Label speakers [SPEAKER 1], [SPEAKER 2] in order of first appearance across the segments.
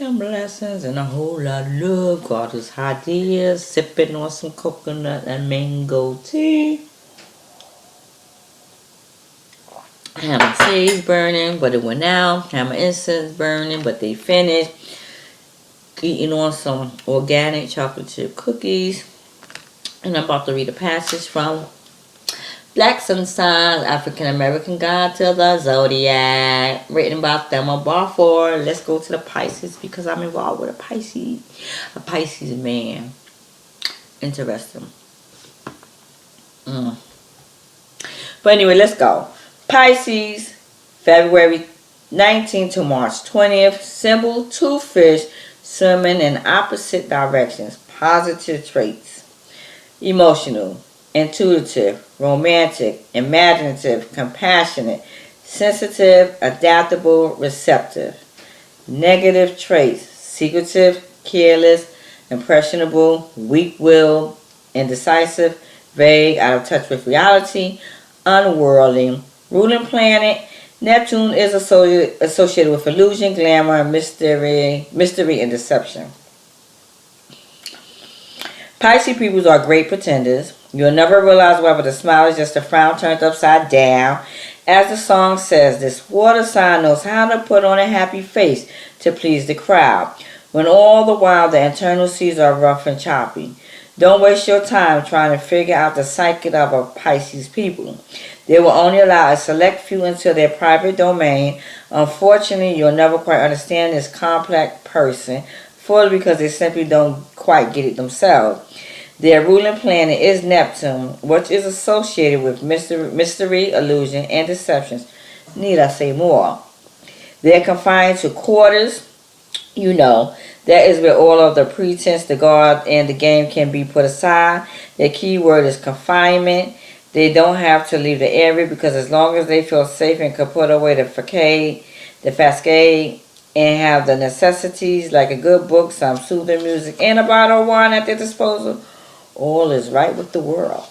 [SPEAKER 1] and blessings and a whole lot of love. God is hot here, sipping on some coconut and mango tea. Have my sage burning, but it went out. Have my incense burning, but they finished. Eating on some organic chocolate chip cookies. And I'm about to read a passage from Black Sun Signs, African American God to the Zodiac. Written by Thelma Barford. Let's go to the Pisces because I'm involved with a Pisces. A Pisces man. Interesting. But anyway, let's go. Pisces, February 19th to March 20th. Symbol, two fish swimming in opposite directions. Positive traits. Emotional, intuitive, romantic, imaginative, compassionate, sensitive, adaptable, receptive. Negative traits, secretive, careless, impressionable, weak-willed, indecisive, vague, out of touch with reality, unworldly. Ruling planet, Neptune is associated with illusion, glamour, mystery and deception. Pisces people are great pretenders. You'll never realize whether the smile is just a frown turned upside down. As the song says, this water sign knows how to put on a happy face to please the crowd, when all the while the internal seas are rough and choppy. Don't waste your time trying to figure out the psyche of a Pisces people. They will only allow a select few into their private domain. Unfortunately, you'll never quite understand this complex person fully because they simply don't quite get it themselves. Their ruling planet is Neptune, which is associated with mystery, illusion, and deceptions. Need I say more? They're confined to quarters. That is where all of the pretense, the guard, and the game can be put aside. Their key word is confinement. They don't have to leave the area because as long as they feel safe and can put away the facade, and have the necessities like a good book, some soothing music, and a bottle of wine at their disposal, all is right with the world.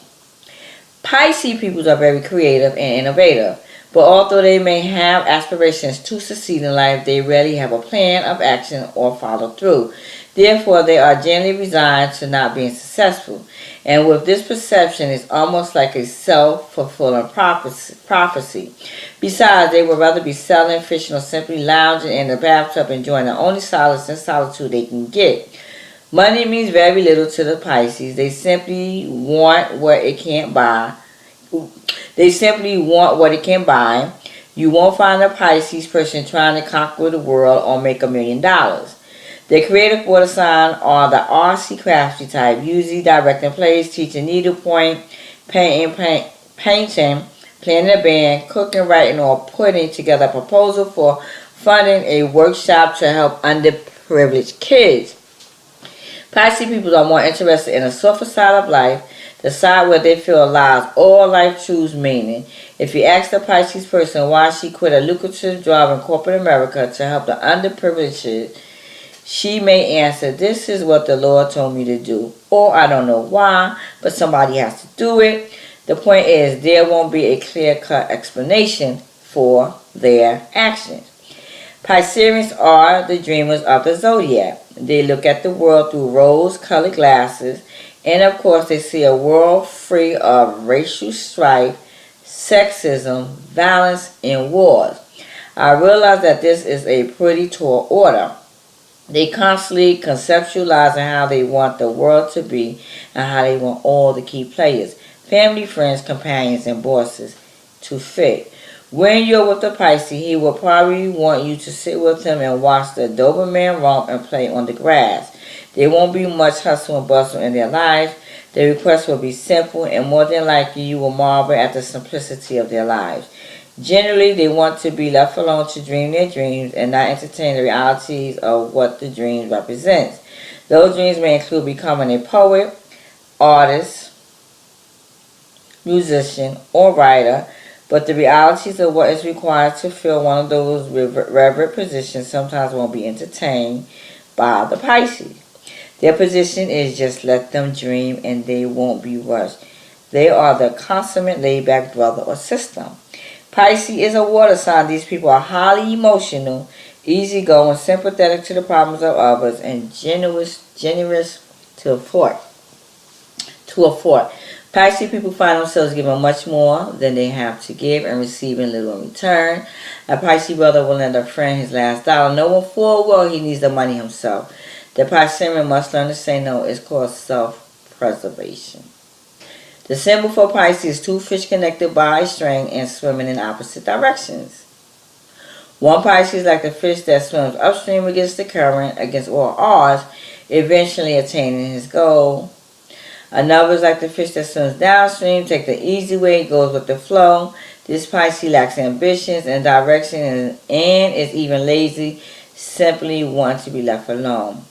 [SPEAKER 1] Pisces people are very creative and innovative, but although they may have aspirations to succeed in life, they rarely have a plan of action or follow through. Therefore, they are generally resigned to not being successful. And with this perception, it's almost like a self-fulfilling prophecy. Besides, they would rather be selling, fishing, or simply lounging in the bathtub, enjoying the only solace and solitude they can get. Money means very little to the Pisces. They simply want what it can't buy. You won't find a Pisces person trying to conquer the world or make $1 million. The creative water sign are the artsy, crafty type, usually directing plays, teaching needlepoint, painting, playing in a band, cooking, writing, or putting together a proposal for funding a workshop to help underprivileged kids. Pisces people are more interested in the softer side of life, the side where they feel lies all life truths meaning. If you ask the Pisces person why she quit a lucrative job in corporate America to help the underprivileged, she may answer, "This is what the Lord told me to do," or "I don't know why, but somebody has to do it." The point is, there won't be a clear-cut explanation for their actions. Pisceans are the dreamers of the zodiac. They look at the world through rose-colored glasses, and of course they see a world free of racial strife, sexism, violence, and wars. I realize that this is a pretty tall order. They constantly conceptualizing how they want the world to be and how they want all the key players, family, friends, companions, and bosses to fit. When you're with the Pisces, he will probably want you to sit with him and watch the Doberman romp and play on the grass. There won't be much hustle and bustle in their lives. Their requests will be simple, and more than likely you will marvel at the simplicity of their lives. Generally, they want to be left alone to dream their dreams and not entertain the realities of what the dreams represents. Those dreams may include becoming a poet, artist, musician, or writer, but the realities of what is required to fill one of those reverend positions sometimes won't be entertained by the Pisces. Their position is just let them dream and they won't be rushed. They are the consummate laid-back brother or sister. Pisces is a water sign. These people are highly emotional. easygoing, sympathetic to the problems of others, and generous to a fault. Pisces people find themselves giving much more than they have to give and receiving little in return. A Pisces brother will lend a friend his last dollar, knowing full well he needs the money himself. The Piscean must learn to say no. It's called self-preservation. The symbol for Pisces is two fish connected by a string and swimming in opposite directions. One Pisces is like the fish that swims upstream against the current, against all odds, eventually attaining his goal. Another is like the fish that swims downstream, take the easy way, goes with the flow. This Pisces lacks ambitions and direction and is even lazy, simply wants to be left alone.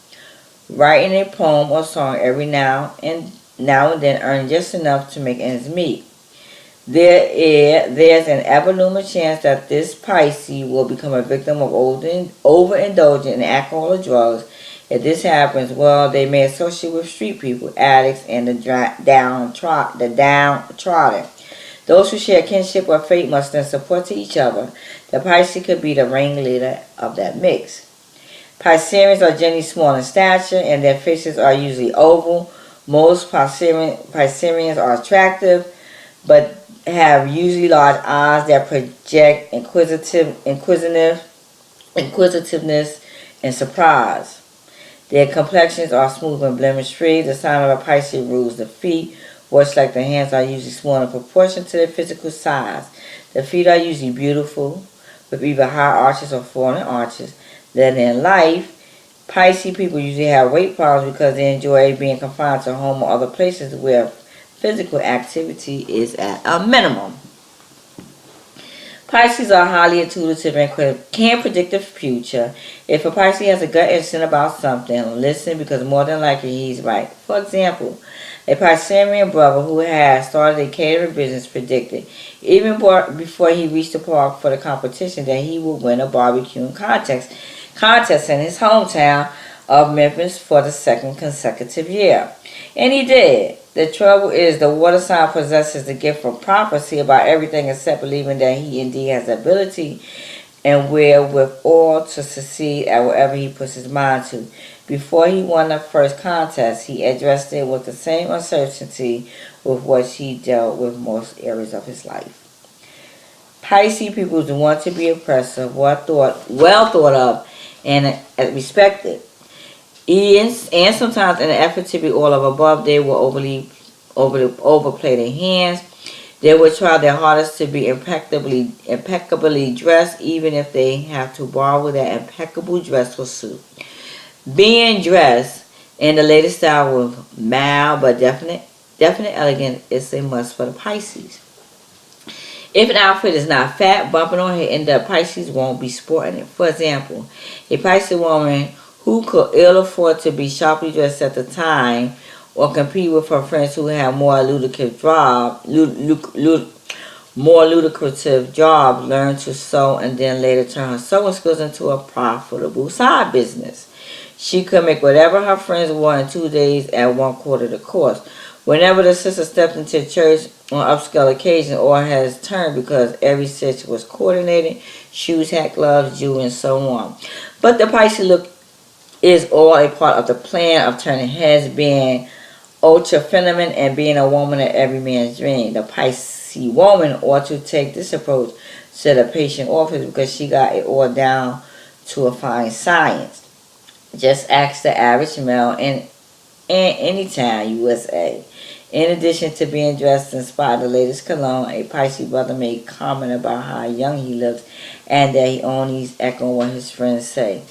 [SPEAKER 1] Writing a poem or song every now and then earn just enough to make ends meet. There's an ever-looming chance that this Pisces will become a victim of overindulgence in alcohol or drugs. If this happens, well, they may associate with street people, addicts, and the downtrodden. Those who share kinship or fate must lend support to each other. The Pisces could be the ringleader of that mix. Pisceans are generally small in stature, and their faces are usually oval. Most Pisceans are attractive, but have usually large eyes that project inquisitiveness and surprise. Their complexions are smooth and blemish-free. The sign of a Pisces rules the feet, which, like the hands, are usually small in proportion to their physical size. The feet are usually beautiful, with either high arches or falling arches. Then in life, Pisces people usually have weight problems because they enjoy being confined to home or other places where physical activity is at a minimum. Pisces are highly intuitive and can predict the future. If a Pisces has a gut instinct about something, listen, because more than likely he's right. For example, a Piscean brother who has started a catering business predicted, even before he reached the park for the competition, that he would win a barbecuing contest in his hometown of Memphis for the second consecutive year. And he did. The trouble is the water sign possesses the gift of prophecy about everything except believing that he indeed has the ability and wherewithal to succeed at whatever he puts his mind to. Before he won the first contest, he addressed it with the same uncertainty with which he dealt with most areas of his life. Pisces people who want to be oppressive, well thought of, and respected. And sometimes in an effort to be all of above, they will overplay their hands. They will try their hardest to be impeccably dressed, even if they have to borrow that impeccable dress for suit. Being dressed in the latest style with mild but definite elegance is a must for the Pisces. If an outfit is not fat, bumping or hitting, the Pisces won't be sporting it. For example, a Pisces woman who could ill afford to be sharply dressed at the time or compete with her friends who have more lucrative jobs, learn to sew and then later turn her sewing skills into a profitable side business. She could make whatever her friends wore in 2 days at 1/4 the cost. Whenever the sister stepped into church on upscale occasion or has turned because every stitch was coordinated, shoes, hat, gloves, jewelry, and so on. But the Pisces look is all a part of the plan of turning heads, being ultra feminine, and being a woman of every man's dream. The Pisces woman ought to take this approach to the patient office because she got it all down to a fine science. Just ask the average male in any town, USA. In addition to being dressed in spite of the latest cologne, a Pisces brother made comment about how young he looks and that he only echoing what his friends say.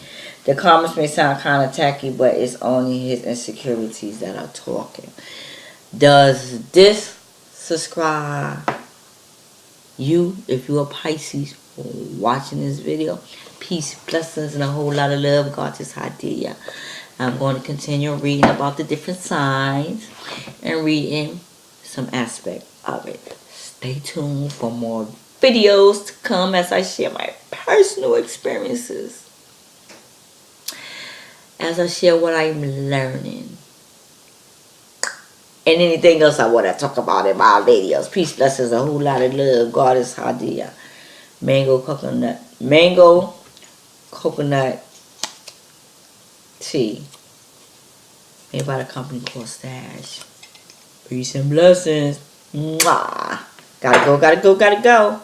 [SPEAKER 1] The comments may sound kind of tacky, but it's only his insecurities that are talking. Does this subscribe you, if you're a Pisces, watching this video? Peace, blessings, and a whole lot of love. God is idea. I'm going to continue reading about the different signs and reading some aspect of it. Stay tuned for more videos to come as I share my personal experiences. As I share what I'm learning. And anything else I want to talk about in my videos. Peace, blessings, a whole lot of love. God is idea. Mango coconut. Mango coconut tea made by the company called Stash. Peace and blessings. Mwah. Gotta go, gotta go, gotta go.